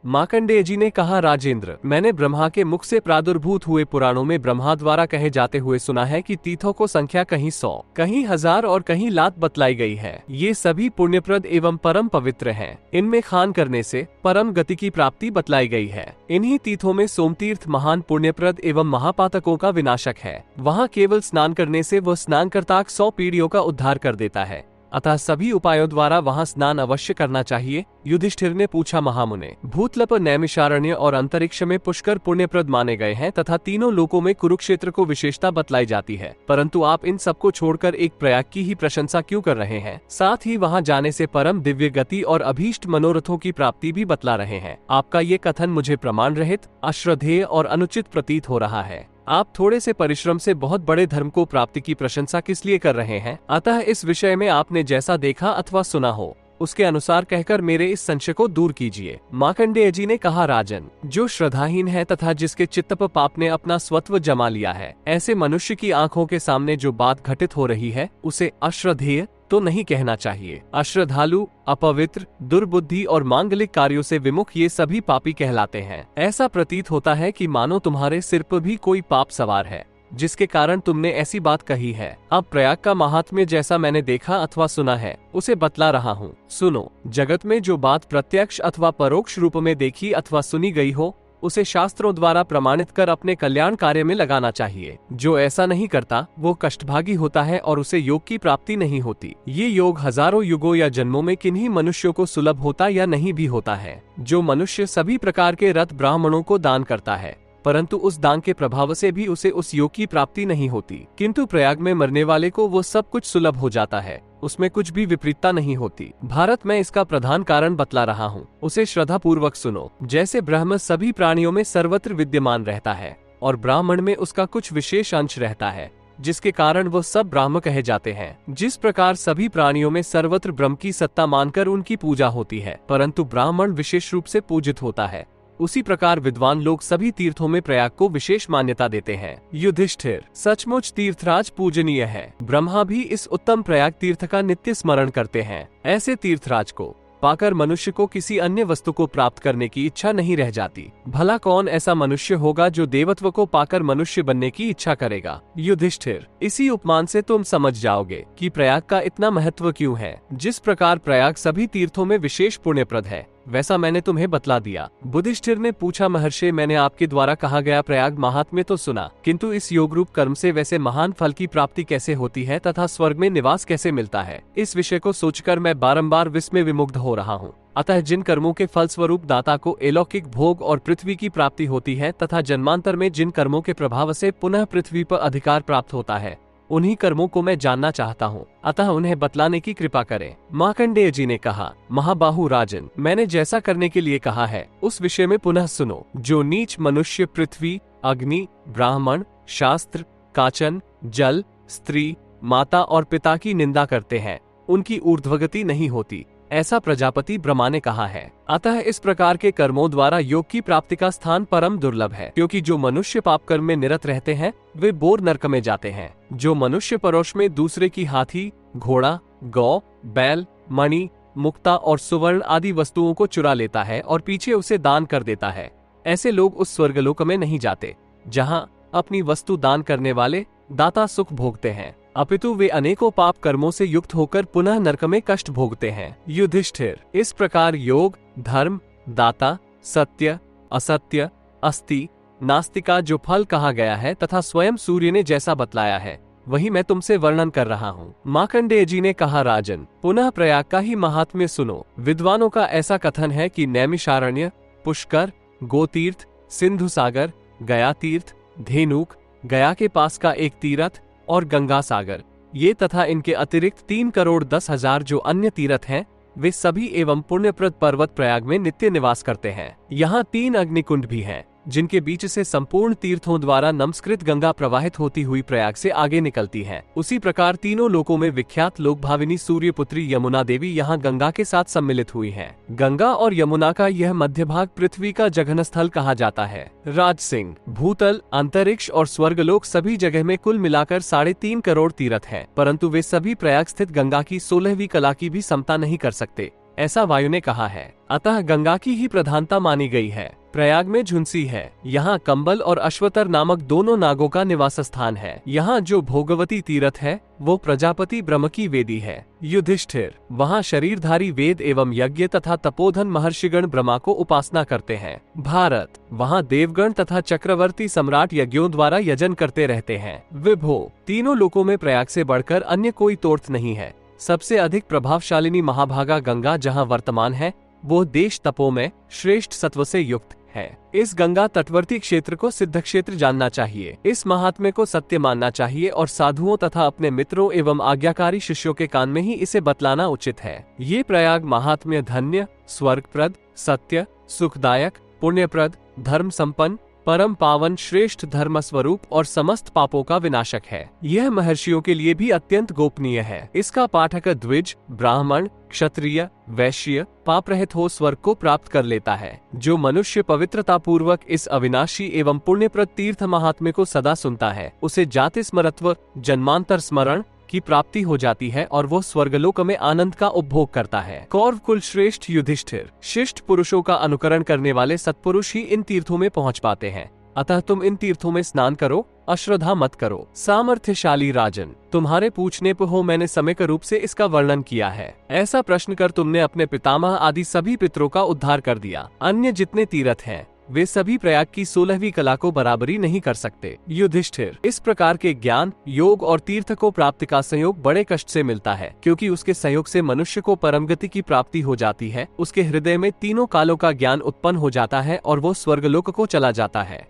मार्कंडेय जी ने कहा, राजेंद्र, मैंने ब्रह्मा के मुख से प्रादुर्भूत हुए पुराणों में ब्रह्मा द्वारा कहे जाते हुए सुना है कि तीर्थों को संख्या कहीं 100, कहीं 1000 और कहीं लाख बतलाई गई है। ये सभी पुण्यप्रद एवं परम पवित्र हैं। इनमें खान करने से परम गति की प्राप्ति बतलाई गई है। इन्हीं तीर्थों में सोमतीर्थ महान पुण्यप्रद एवं महापातकों का विनाशक है। वहाँ केवल स्नान करने से वह स्नानकर्ता 100 पीढ़ियों का उद्धार कर देता है। अतः सभी उपायों द्वारा वहाँ स्नान अवश्य करना चाहिए। युधिष्ठिर ने पूछा, महामुने, भूतल पर नैमिषारण्य और अंतरिक्ष में पुष्कर पुण्यप्रद माने गए हैं तथा तीनों लोकों में कुरुक्षेत्र को विशेषता बतलाई जाती है, परंतु आप इन सबको छोड़कर एक प्रयाग की ही प्रशंसा क्यों कर रहे हैं? साथ ही वहाँ जाने से परम दिव्य गति और अभीष्ट मनोरथों की प्राप्ति भी बतला रहे हैं। आपका ये कथन मुझे प्रमाण रहित, अश्रद्धेय और अनुचित प्रतीत हो रहा है। आप थोड़े से परिश्रम से बहुत बड़े धर्म को प्राप्ति की प्रशंसा किस लिए कर रहे हैं? अतः इस विषय में आपने जैसा देखा अथवा सुना हो उसके अनुसार कहकर मेरे इस संशय को दूर कीजिए। मार्कंडेय जी ने कहा, राजन, जो श्रद्धाहीन है तथा जिसके चित्त पर पाप ने अपना स्वत्व जमा लिया है, ऐसे मनुष्य की आंखों के सामने जो बात घटित हो रही है उसे अश्रद्धेय तो नहीं कहना चाहिए। अश्रद्धालु, अपवित्र, दुर्बुद्धि और मांगलिक कार्यों से विमुख ये सभी पापी कहलाते हैं। ऐसा प्रतीत होता है कि मानो तुम्हारे सिर पर भी कोई पाप सवार है, जिसके कारण तुमने ऐसी बात कही है। अब प्रयाग का महात्म्य जैसा मैंने देखा अथवा सुना है उसे बतला रहा हूँ। सुनो, जगत में जो बात प्रत्यक्ष अथवा परोक्ष रूप में देखी अथवा सुनी गई हो उसे शास्त्रों द्वारा प्रमाणित कर अपने कल्याण कार्य में लगाना चाहिए। जो ऐसा नहीं करता वो कष्टभागी होता है और उसे योग की प्राप्ति नहीं होती। ये योग हजारों युगों या जन्मों में किन्हीं मनुष्यों को सुलभ होता या नहीं भी होता है। जो मनुष्य सभी प्रकार के रथ ब्राह्मणों को दान करता है, परंतु उस दान के प्रभाव से भी उसे उस योग की प्राप्ति नहीं होती, किंतु प्रयाग में मरने वाले को वो सब कुछ सुलभ हो जाता है, उसमें कुछ भी विपरीतता नहीं होती। भारत में इसका प्रधान कारण बतला रहा हूँ, उसे श्रद्धा पूर्वक सुनो। जैसे ब्रह्म सभी प्राणियों में सर्वत्र विद्यमान रहता है और ब्राह्मण में उसका कुछ विशेष अंश रहता है, जिसके कारण वो सब ब्राह्म कहे जाते हैं। जिस प्रकार सभी प्राणियों में सर्वत्र ब्रह्म की सत्ता मानकर उनकी पूजा होती है, परंतु ब्राह्मण विशेष रूप से पूजित होता है, उसी प्रकार विद्वान लोग सभी तीर्थों में प्रयाग को विशेष मान्यता देते हैं। युधिष्ठिर, सचमुच तीर्थराज पूजनीय है। ब्रह्मा भी इस उत्तम प्रयाग तीर्थ का नित्य स्मरण करते हैं। ऐसे तीर्थराज को पाकर मनुष्य को किसी अन्य वस्तु को प्राप्त करने की इच्छा नहीं रह जाती। भला कौन ऐसा मनुष्य होगा जो देवत्व को पाकर मनुष्य बनने की इच्छा करेगा? युधिष्ठिर, इसी उपमान से तुम समझ जाओगे कि प्रयाग का इतना महत्व क्यों है। जिस प्रकार प्रयाग सभी तीर्थों में विशेष पुण्यप्रद है, वैसा मैंने तुम्हें बतला दिया। युधिष्ठिर ने पूछा, महर्षि, मैंने आपके द्वारा कहा गया प्रयाग महात्म्य तो सुना, किंतु इस योग रूप कर्म से वैसे महान फल की प्राप्ति कैसे होती है तथा स्वर्ग में निवास कैसे मिलता है? इस विषय को सोचकर मैं बारंबार विस्मय विमुग्ध हो रहा हूँ। अतः जिन कर्मों के फल स्वरूप दाता को अलौकिक भोग और पृथ्वी की प्राप्ति होती है तथा जन्मांतर में जिन कर्मों के प्रभाव से पुनः पृथ्वी पर अधिकार प्राप्त होता है, उन्हीं कर्मों को मैं जानना चाहता हूँ, अतः उन्हें बतलाने की कृपा करें। मार्कंडेय जी ने कहा, महाबाहु राजन, मैंने जैसा करने के लिए कहा है उस विषय में पुनः सुनो। जो नीच मनुष्य पृथ्वी, अग्नि, ब्राह्मण, शास्त्र, काचन, जल, स्त्री, माता और पिता की निंदा करते हैं, उनकी ऊर्ध्वगति नहीं होती, ऐसा प्रजापति ब्रह्मा ने कहा है। अतः इस प्रकार के कर्मों द्वारा योग की प्राप्ति का स्थान परम दुर्लभ है, क्योंकि जो मनुष्य पाप कर्म में निरत रहते हैं वे बोर नरक में जाते हैं। जो मनुष्य परोक्ष में दूसरे की हाथी, घोड़ा, गौ, बैल, मणि, मुक्ता और सुवर्ण आदि वस्तुओं को चुरा लेता है और पीछे उसे दान कर देता है, ऐसे लोग उस स्वर्गलोक में नहीं जाते, जहाँ अपनी वस्तु दान करने वाले दाता सुख भोगते हैं, अपितु वे अनेकों पाप कर्मों से युक्त होकर पुनः नरक में कष्ट भोगते हैं। युधिष्ठिर, इस प्रकार योग, धर्म, दाता, सत्य, असत्य, अस्ति, नास्तिका जो फल कहा गया है तथा स्वयं सूर्य ने जैसा बतलाया है वही मैं तुमसे वर्णन कर रहा हूँ। मार्कंडेय जी ने कहा, राजन, पुनः प्रयाग का ही महात्म्य सुनो। विद्वानों का ऐसा कथन है कि नैमिषारण्य, पुष्कर, गोतीर्थ, सिंधु सागर, गया तीर्थ, धेनुक, गया के पास का एक तीर्थ और गंगा सागर, ये तथा इनके अतिरिक्त 3,10,00,000 जो अन्य तीर्थ हैं, वे सभी एवं पुण्यप्रद पर्वत प्रयाग में नित्य निवास करते हैं। यहाँ 3 अग्निकुंड भी हैं, जिनके बीच से संपूर्ण तीर्थों द्वारा नमस्कृत गंगा प्रवाहित होती हुई प्रयाग से आगे निकलती है। उसी प्रकार तीनों लोकों में विख्यात लोक भाविनी सूर्यपुत्री यमुना देवी यहाँ गंगा के साथ सम्मिलित हुई हैं। गंगा और यमुना का यह मध्य भाग पृथ्वी का जघन स्थल कहा जाता है। राज सिंह, भूतल, अंतरिक्ष और स्वर्गलोक सभी जगह में कुल मिलाकर 3.5 करोड़ तीर्थ हैं, परंतु वे सभी प्रयाग स्थित गंगा की 16वीं कला की भी समता नहीं कर सकते। ऐसा वायु ने कहा है। अतः गंगा की ही प्रधानता मानी गई है। प्रयाग में झुंसी है। यहाँ कंबल और अश्वतर नामक दोनों नागों का निवास स्थान है। यहाँ जो भोगवती तीर्थ है वो प्रजापति ब्रह्म की वेदी है। युधिष्ठिर, वहाँ शरीरधारी वेद एवं यज्ञ तथा तपोधन महर्षिगण ब्रह्मा को उपासना करते हैं। भारत, वहाँ देवगण तथा चक्रवर्ती सम्राट यज्ञों द्वारा यजन करते रहते हैं। विभो, तीनों लोकों में प्रयाग से बढ़कर अन्य कोई तीर्थ नहीं है। सबसे अधिक प्रभावशालिनी महाभागा गंगा जहाँ वर्तमान है वो देश तपो में श्रेष्ठ सत्व से युक्त है। इस गंगा तटवर्ती क्षेत्र को सिद्ध क्षेत्र जानना चाहिए। इस महात्म्य को सत्य मानना चाहिए और साधुओं तथा अपने मित्रों एवं आज्ञाकारी शिष्यों के कान में ही इसे बतलाना उचित है। ये प्रयाग महात्म्य धन्य, स्वर्गप्रद, सत्य, सुखदायक, पुण्यप्रद, धर्म संपन्न, परम पावन, श्रेष्ठ धर्म स्वरूप और समस्त पापों का विनाशक है। यह महर्षियों के लिए भी अत्यंत गोपनीय है। इसका पाठक द्विज, ब्राह्मण, क्षत्रिय, वैश्य पाप रहित हो स्वर्ग को प्राप्त कर लेता है। जो मनुष्य पवित्रता पूर्वक इस अविनाशी एवं पुण्यप्रद तीर्थ महात्म्य को सदा सुनता है उसे जाति स्मरत्व, जन्मांतर स्मरण की प्राप्ति हो जाती है और वो स्वर्गलोक में आनंद का उपभोग करता है। कौरव कुल श्रेष्ठ युधिष्ठिर, शिष्ट पुरुषों का अनुकरण करने वाले सत्पुरुष ही इन तीर्थों में पहुंच पाते हैं। अतः तुम इन तीर्थों में स्नान करो, अश्रद्धा मत करो। सामर्थ्यशाली राजन, तुम्हारे पूछने पर हो मैंने सम्यक रूप से इसका वर्णन किया है। ऐसा प्रश्न कर तुमने अपने पितामह आदि सभी पितरों का उद्धार कर दिया। अन्य जितने तीर्थ हैं वे सभी प्रयाग की 16वीं कला को बराबरी नहीं कर सकते। युधिष्ठिर, इस प्रकार के ज्ञान, योग और तीर्थ को प्राप्ति का संयोग बड़े कष्ट से मिलता है, क्योंकि उसके संयोग से मनुष्य को परम गति की प्राप्ति हो जाती है। उसके हृदय में तीनों कालों का ज्ञान उत्पन्न हो जाता है और वो स्वर्गलोक को चला जाता है।